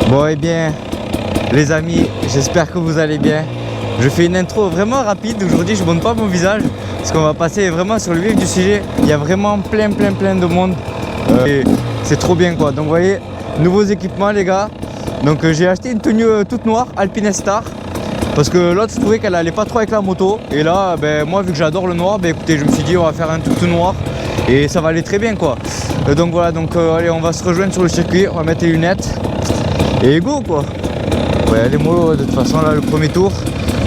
Bon et bien les amis, j'espère que vous allez bien. Je fais une intro vraiment rapide. Aujourd'hui je ne montre pas mon visage parce qu'on va passer vraiment sur le vif du sujet. Il y a vraiment plein de monde et c'est trop bien quoi. Donc vous voyez, nouveaux équipements les gars. Donc j'ai acheté une tenue toute noire Alpine Star parce que l'autre je trouvais qu'elle allait pas trop avec la moto. Et là ben, moi vu que j'adore le noir, ben, écoutez, je me suis dit on va faire un tout noir et ça va aller très bien quoi. Donc voilà, donc allez, on va se rejoindre sur le circuit, on va mettre les lunettes et go quoi. Ouais, les mollo de toute façon là, le premier tour,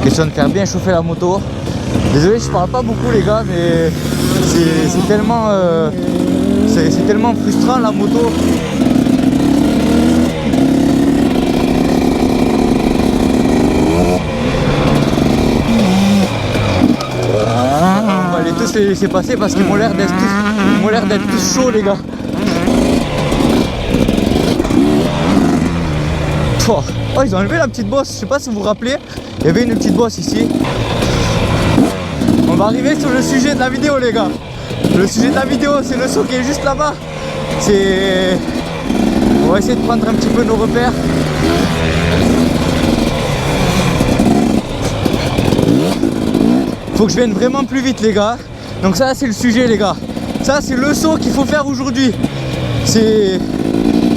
question de faire bien chauffer la moto. Désolé, je parle pas beaucoup les gars, mais c'est tellement c'est tellement frustrant la moto. On va les tous les laisser passer parce qu'ils m'ont l'air d'être tous chauds les gars. Oh, ils ont enlevé la petite bosse, je sais pas si vous vous rappelez, il y avait une petite bosse ici. On va arriver sur le sujet de la vidéo les gars. Le sujet de la vidéo, c'est le saut qui est juste là-bas. On va essayer de prendre un petit peu nos repères. Faut que je vienne vraiment plus vite les gars. Donc ça c'est le sujet les gars. Ça c'est le saut qu'il faut faire aujourd'hui. C'est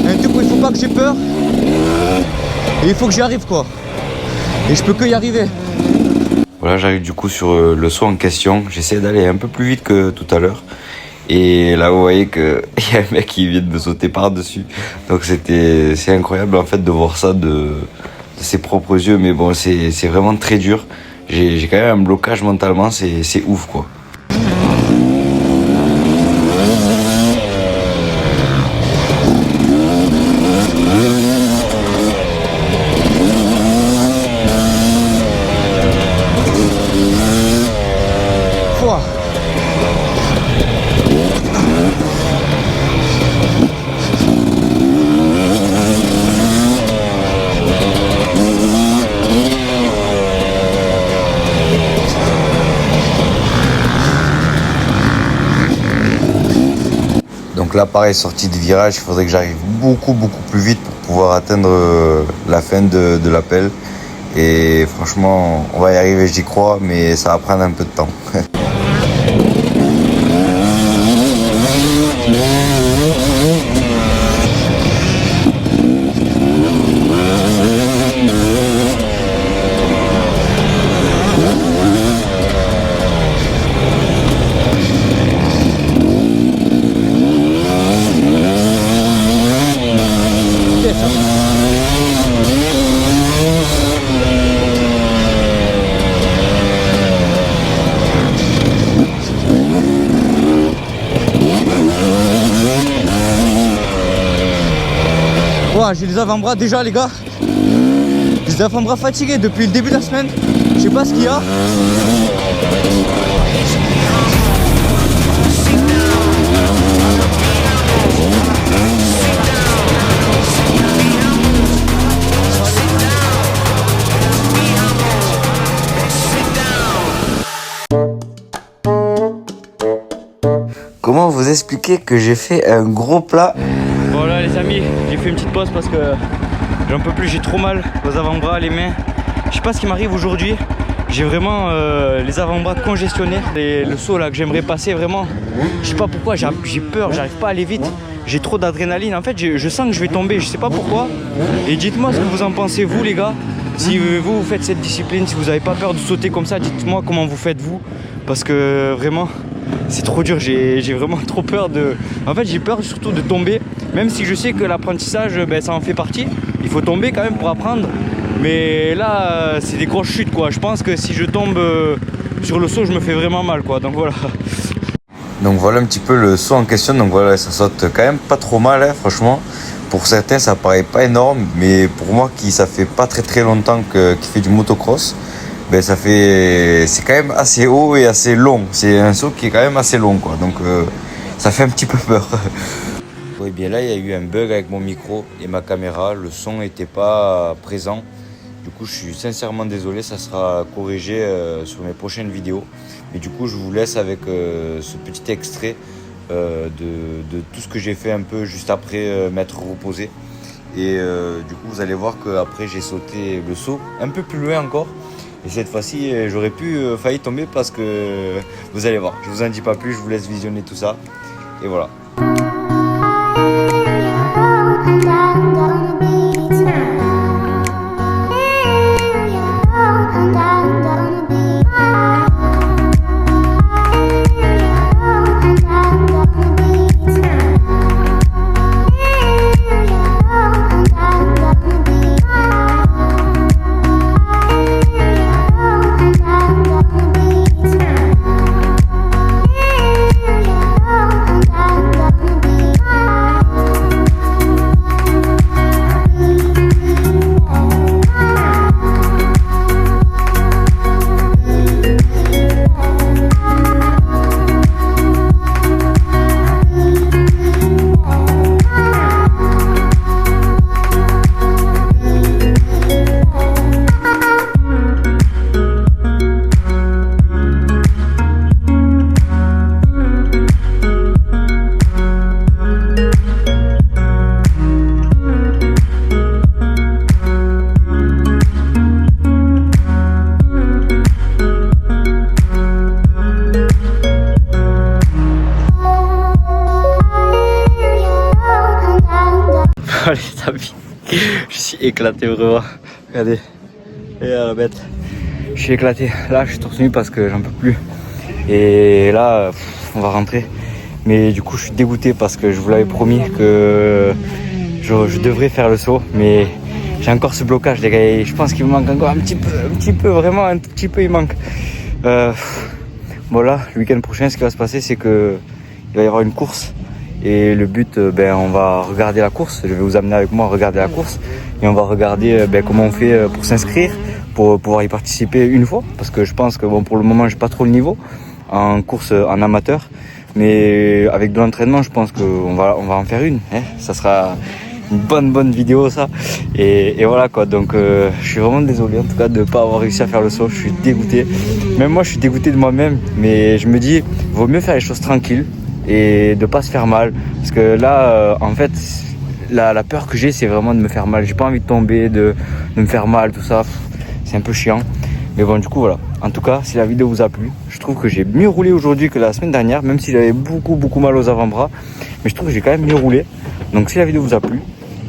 un truc où il faut pas que j'ai peur. Et il faut que j'y arrive quoi. Et je peux que y arriver. Voilà, j'arrive du coup sur le saut en question. J'essaie d'aller un peu plus vite que tout à l'heure. Et là vous voyez qu'il y a un mec qui vient de me sauter par-dessus. Donc c'est incroyable en fait de voir ça de ses propres yeux. Mais bon, c'est vraiment très dur. J'ai quand même un blocage mentalement, c'est ouf quoi. Donc là pareil, sortie de virage, il faudrait que j'arrive beaucoup plus vite pour pouvoir atteindre la fin de l'appel. Et franchement, on va y arriver, j'y crois, mais ça va prendre un peu de temps. J'ai les avant-bras déjà les gars. J'ai les avant-bras fatigués depuis le début de la semaine. Je sais pas ce qu'il y a. Comment vous expliquer que j'ai fait un gros plat? Voilà les amis, j'ai fait une petite pause parce que j'en peux plus, j'ai trop mal aux avant-bras, les mains. Je sais pas ce qui m'arrive aujourd'hui. J'ai vraiment les avant-bras congestionnés. Et le saut là que j'aimerais passer vraiment, je sais pas pourquoi, j'ai peur, j'arrive pas à aller vite. J'ai trop d'adrénaline. En fait, je sens que je vais tomber, je sais pas pourquoi. Et dites-moi ce que vous en pensez vous les gars. Si vous faites cette discipline, si vous n'avez pas peur de sauter comme ça, dites-moi comment vous faites vous. Parce que vraiment, c'est trop dur, j'ai vraiment trop peur de... En fait, j'ai peur surtout de tomber. Même si je sais que l'apprentissage, ben, ça en fait partie. Il faut tomber quand même pour apprendre. Mais là, c'est des grosses chutes quoi. Je pense que si je tombe sur le saut, je me fais vraiment mal quoi. Donc voilà. Donc voilà un petit peu le saut en question. Donc voilà, ça saute quand même pas trop mal hein, franchement. Pour certains ça paraît pas énorme, mais pour moi qui ça fait pas très longtemps qui fait du motocross, ben c'est quand même assez haut et assez long. C'est un saut qui est quand même assez long quoi. Donc ça fait un petit peu peur. Oui, bien là il y a eu un bug avec mon micro et ma caméra, le son n'était pas présent. Du coup je suis sincèrement désolé, ça sera corrigé sur mes prochaines vidéos. Mais du coup je vous laisse avec ce petit extrait de tout ce que j'ai fait un peu juste après m'être reposé. Et du coup vous allez voir qu'après j'ai sauté le saut un peu plus loin encore. Et cette fois-ci j'aurais pu failli tomber parce que vous allez voir. Je vous en dis pas plus, je vous laisse visionner tout ça. Et voilà. Allez les amis, je suis éclaté vraiment. Regardez, regarde la bête. Je suis éclaté. Là je suis torse nu parce que j'en peux plus. Et là on va rentrer. Mais du coup je suis dégoûté parce que je vous l'avais promis que je devrais faire le saut. Mais j'ai encore ce blocage les gars. Et je pense qu'il me manque encore un petit peu, vraiment un tout petit peu il manque. Bon là, le week-end prochain ce qui va se passer c'est que il va y avoir une course. Et le but, on va regarder la course. Je vais vous amener avec moi à regarder la course. Et on va regarder comment on fait pour s'inscrire, pour pouvoir y participer une fois. Parce que je pense que bon, pour le moment, j'ai pas trop le niveau en course en amateur. Mais avec de l'entraînement, je pense qu'on va en faire une. Hein. Ça sera une bonne vidéo ça. Et voilà quoi. Donc je suis vraiment désolé en tout cas de ne pas avoir réussi à faire le saut. Je suis dégoûté. Même moi, je suis dégoûté de moi-même. Mais je me dis, vaut mieux faire les choses tranquilles. Et de pas se faire mal parce que là en fait la peur que j'ai c'est vraiment de me faire mal. J'ai pas envie de tomber, de me faire mal, tout ça c'est un peu chiant, mais bon du coup voilà. En tout cas si la vidéo vous a plu, je trouve que j'ai mieux roulé aujourd'hui que la semaine dernière, même si j'avais beaucoup mal aux avant-bras, mais je trouve que j'ai quand même mieux roulé. Donc si la vidéo vous a plu,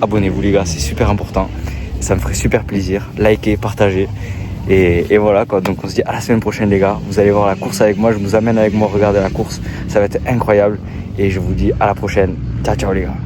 abonnez-vous les gars, c'est super important, ça me ferait super plaisir. Likez, partagez. Et voilà quoi, donc on se dit à la semaine prochaine les gars. Vous allez voir la course avec moi, je vous amène avec moi regarder la course, ça va être incroyable. Et je vous dis à la prochaine, ciao les gars.